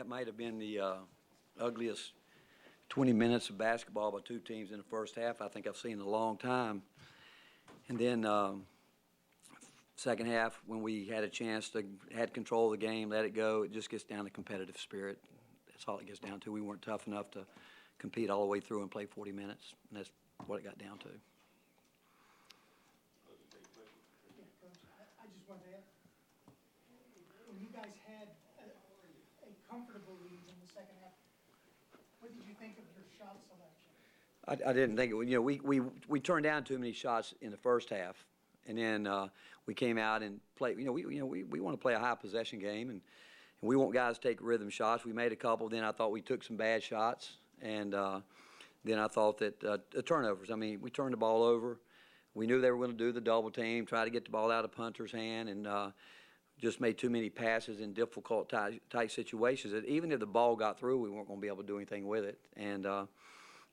That might have been the ugliest 20 minutes of basketball by two teams in the first half I think I've seen in a long time. And then second half, when we had a chance to had control of the game, let it go, it just gets down to competitive spirit. That's all it gets down to. We weren't tough enough to compete all the way through and play 40 minutes, and that's what it got down to. Yeah, Coach, I just wanted to ask, when you guys had a comfortable lead in the second half, what did you think of your shot selection? I didn't think it. We turned down too many shots in the first half, and then we came out and played. We want to play a high possession game, and we want guys to take rhythm shots. We made a couple. Then I thought we took some bad shots, and then I thought that the turnovers. I mean, we turned the ball over. We knew they were going to do the double team, try to get the ball out of Punter's hand, and just made too many passes in difficult, tight situations. That even if the ball got through, we weren't going to be able to do anything with it. And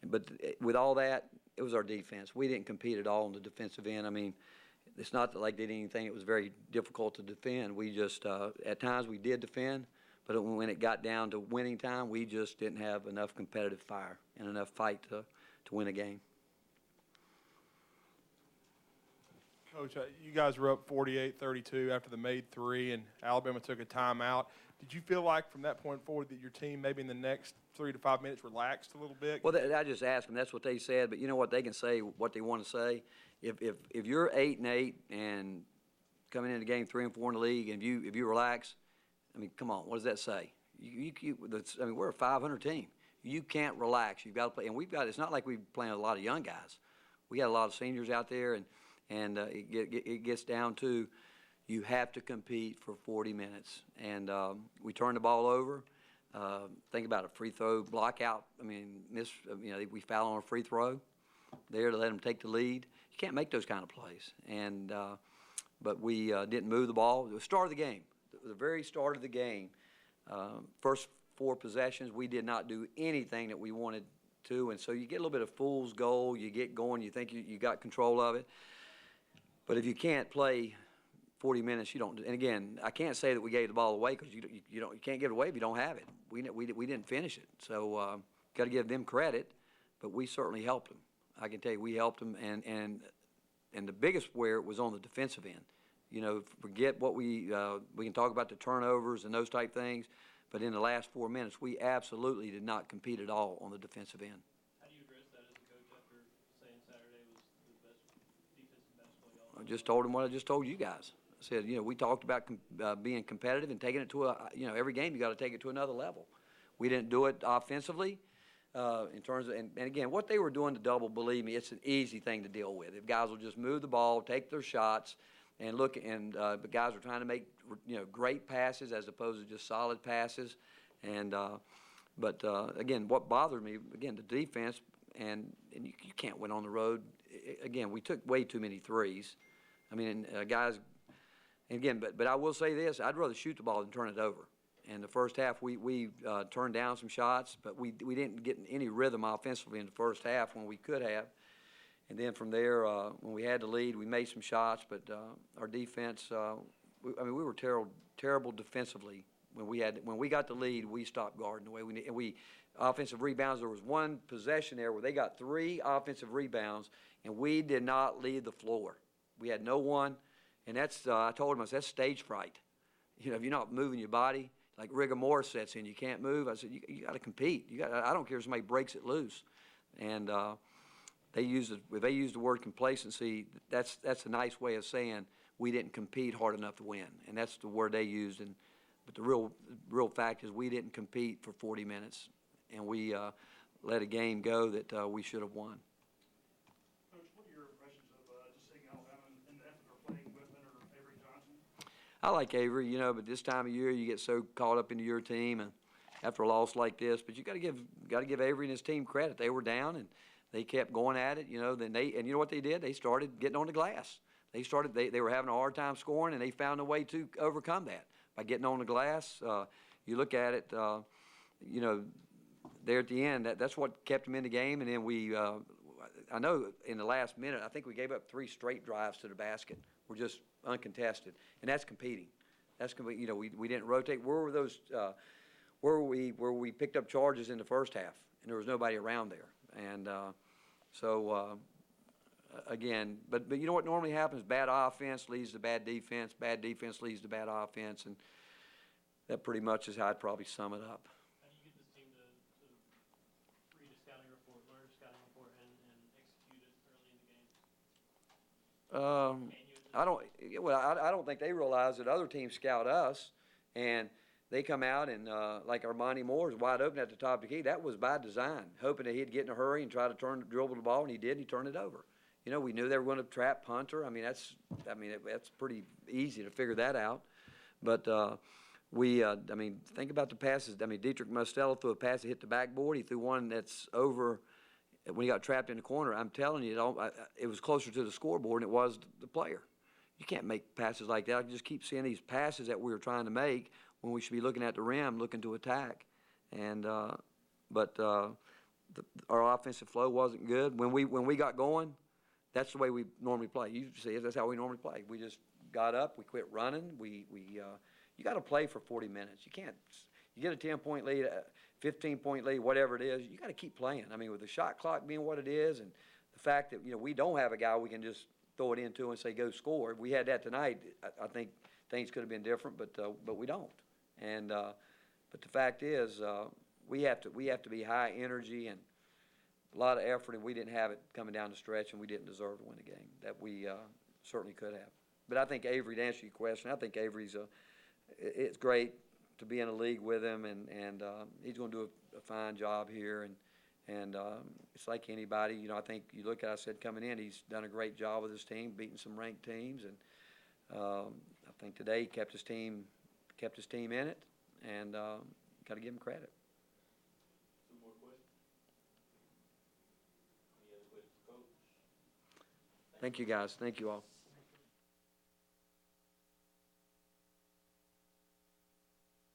but with all that, it was our defense. We didn't compete at all on the defensive end. I mean, it's not that like they did anything. It was very difficult to defend. We just at times we did defend, but when it got down to winning time, we just didn't have enough competitive fire and enough fight to win a game. Coach, you guys were up 48-32 after the made three, and Alabama took a timeout. Did you feel like from that point forward that your team maybe in the next 3 to 5 minutes relaxed a little bit? Well, I just asked them. That's what they said. But you know what? They can say what they want to say. If you're 8-8 and coming into game 3 and 4 in the league, and if you relax, I mean, come on, what does that say? I mean, we're a 500 team. You can't relax. You've got to play, and we've got. It's not like we're playing a lot of young guys. We got a lot of seniors out there, and it gets down to you have to compete for 40 minutes. And we turned the ball over. Think about a free throw block out. I mean, we foul on a free throw there to let them take the lead. You can't make those kind of plays. And but we didn't move the ball. It was the start of the game, the very start of the game. First 4 possessions, we did not do anything that we wanted to. And so you get a little bit of fool's goal. You get going. You think you got control of it. But if you can't play 40 minutes, you don't. And again, I can't say that we gave the ball away because you can't give it away if you don't have it. We didn't finish it, so got to give them credit. But we certainly helped them. I can tell you, we helped them, and the biggest where was on the defensive end. Forget what we can talk about the turnovers and those type things, but in the last 4 minutes, we absolutely did not compete at all on the defensive end. I just told him what I just told you guys. I said, we talked about being competitive and taking it to every game you got to take it to another level. We didn't do it offensively in terms of, and again, what they were doing to double, believe me, it's an easy thing to deal with. If guys will just move the ball, take their shots, and look, and the guys were trying to make, great passes as opposed to just solid passes. And, but again, what bothered me, again, the defense, and you can't win on the road. Again, we took way too many threes. I mean, guys, and again, but I will say this, I'd rather shoot the ball than turn it over. In the first half, we turned down some shots, but we didn't get any rhythm offensively in the first half when we could have. And then from there, when we had the lead, we made some shots, but our defense, we were terrible defensively. When we got the lead, we stopped guarding the way we need. And we offensive rebounds. There was one possession there where they got 3 offensive rebounds, and we did not leave the floor. We had no one, and that's I told him, that's stage fright. If you're not moving your body, like rigor mortis sets in, you can't move. I said, you got to compete. I don't care if somebody breaks it loose. And they used the word complacency. That's a nice way of saying we didn't compete hard enough to win, and that's the word they used. But the real fact is we didn't compete for 40 minutes, and we let a game go that we should have won. Coach, what are your impressions of just seeing Alabama in the effort of playing with Leonard Avery Johnson? I like Avery, but this time of year you get so caught up into your team, and after a loss like this, but you got to give Avery and his team credit. They were down and they kept going at it. Then and you know what they did? They started getting on the glass. They were having a hard time scoring, and they found a way to overcome that by getting on the glass. You look at it, there at the end, that's what kept them in the game. And then I know in the last minute, I think we gave up 3 straight drives to the basket. We're just uncontested, and that's competing. We didn't rotate. Where were those? where we picked up charges in the first half, and there was nobody around there. And again, but you know what normally happens? Bad offense leads to bad defense leads to bad offense, and that pretty much is how I'd probably sum it up. How do you get this team to read a scouting report, learn a scouting report, and execute it early in the game? I don't think they realize that other teams scout us, and they come out and like Armani Moore is wide open at the top of the key. That was by design, hoping that he'd get in a hurry and try to dribble the ball, and he did. And he turned it over. You know, we knew they were going to trap punter. I mean, that's pretty easy to figure that out. But think about the passes. I mean, Dietrich Mostello threw a pass that hit the backboard. He threw one that's over when he got trapped in the corner. I'm telling you, it was closer to the scoreboard than it was the player. You can't make passes like that. I just keep seeing these passes that we were trying to make when we should be looking at the rim, looking to attack. And our offensive flow wasn't good. When we got going, that's the way we normally play. You see it, that's how we normally play. We just got up, we quit running. You got to play for 40 minutes. You can't. You get a 10-point lead, 15-point lead, whatever it is. You got to keep playing. I mean, with the shot clock being what it is, and the fact that we don't have a guy we can just throw it into and say go score. If we had that tonight, I think things could have been different, but we don't. And but the fact is, we have to be high energy and a lot of effort, and we didn't have it coming down the stretch, and we didn't deserve to win the game. That we certainly could have. But I think Avery, to answer your question, I think Avery's it's great to be in a league with him, and he's going to do a fine job here, and it's like anybody. I think you look at, I said coming in, he's done a great job with his team, beating some ranked teams, and I think today he kept his team in it, and got to give him credit. Two more questions. Any other questions, Coach? Thank you, guys. Thank you all.